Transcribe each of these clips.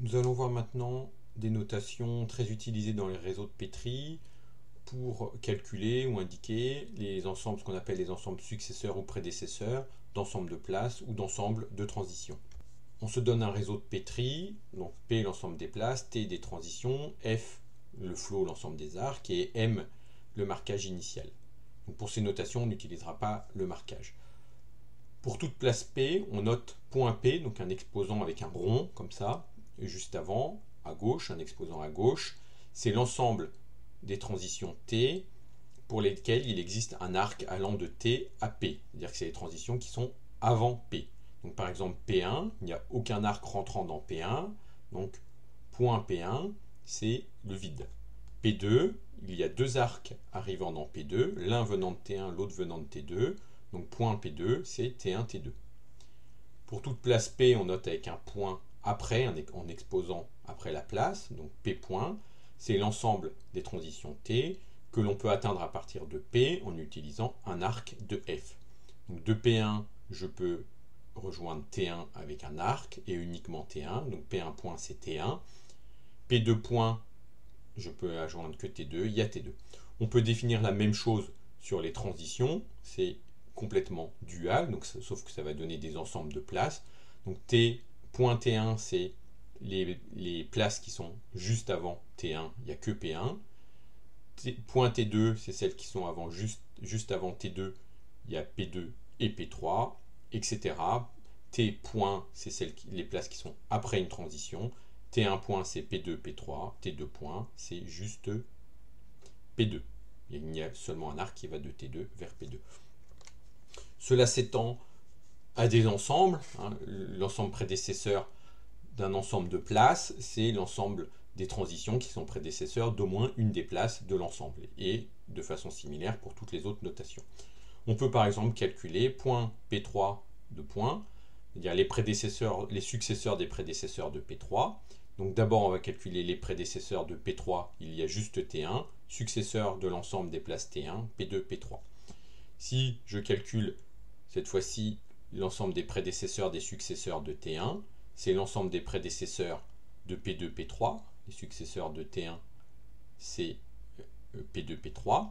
Nous allons voir maintenant des notations très utilisées dans les réseaux de Petri pour calculer ou indiquer les ensembles, ce qu'on appelle les ensembles successeurs ou prédécesseurs, d'ensembles de places ou d'ensembles de transitions. On se donne un réseau de Petri, donc P l'ensemble des places, T des transitions, F le flow, l'ensemble des arcs, et M le marquage initial. Donc pour ces notations, on n'utilisera pas le marquage. Pour toute place P, on note point P, donc un exposant avec un rond comme ça, et juste avant, à gauche, un exposant à gauche. C'est l'ensemble des transitions T pour lesquelles il existe un arc allant de T à P. C'est-à-dire que c'est les transitions qui sont avant P. Donc par exemple P1, il n'y a aucun arc rentrant dans P1, donc point P1, c'est le vide. P2, il y a deux arcs arrivant dans P2, l'un venant de T1, l'autre venant de T2, donc point P2, c'est T1, T2. Pour toute place P, on note avec un point après, en exposant après la place, donc P point, c'est l'ensemble des transitions T que l'on peut atteindre à partir de P en utilisant un arc de F. Donc de P1, je peux rejoindre T1 avec un arc et uniquement T1, donc P1 point c'est T1. P2 point, je peux rejoindre que T2, il y a T2. On peut définir la même chose sur les transitions, c'est complètement dual, donc sauf que ça va donner des ensembles de places. Donc point T1, c'est les places qui sont juste avant T1, il n'y a que P1. Point T2, c'est celles qui sont avant, juste avant T2, il y a P2 et P3, etc. T point, c'est les places qui sont après une transition. T1 point, c'est P2, P3. T2 point, c'est juste P2. Il y a seulement un arc qui va de T2 vers P2. Cela s'étend à des ensembles. L'ensemble prédécesseur d'un ensemble de places, c'est l'ensemble des transitions qui sont prédécesseurs d'au moins une des places de l'ensemble, et de façon similaire pour toutes les autres notations. On peut par exemple calculer point P3 de point, c'est-à-dire les successeurs des prédécesseurs de P3. Donc d'abord on va calculer les prédécesseurs de P3, il y a juste T1, successeur de l'ensemble des places T1, P2, P3. Si je calcule cette fois-ci l'ensemble des prédécesseurs des successeurs de T1, c'est l'ensemble des prédécesseurs de P2, P3, les successeurs de T1, c'est P2, P3,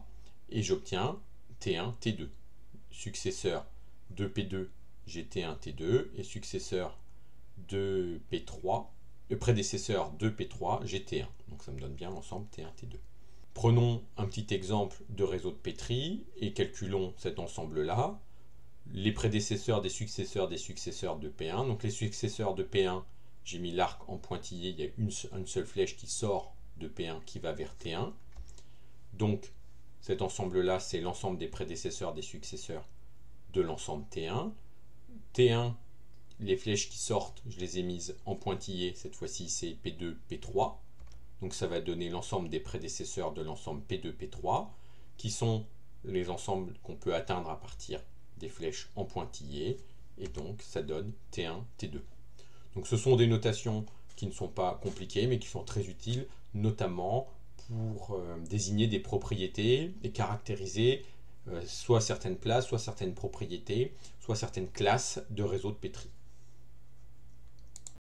et j'obtiens T1, T2. Successeur de P2, j'ai T1, T2, et successeur de P3, prédécesseur de P3, j'ai T1. Donc ça me donne bien l'ensemble T1, T2. Prenons un petit exemple de réseau de Petri et calculons cet ensemble-là. Les prédécesseurs des successeurs de P1. Donc les successeurs de P1, j'ai mis l'arc en pointillé, il y a une seule flèche qui sort de P1 qui va vers T1. Donc cet ensemble-là, c'est l'ensemble des prédécesseurs des successeurs de l'ensemble T1. T1, les flèches qui sortent, je les ai mises en pointillé, cette fois-ci c'est P2, P3. Donc ça va donner l'ensemble des prédécesseurs de l'ensemble P2, P3, qui sont les ensembles qu'on peut atteindre à partir des flèches en pointillé, et donc ça donne T1, T2. Donc ce sont des notations qui ne sont pas compliquées, mais qui sont très utiles, notamment pour désigner des propriétés et caractériser soit certaines places, soit certaines propriétés, soit certaines classes de réseaux de Petri.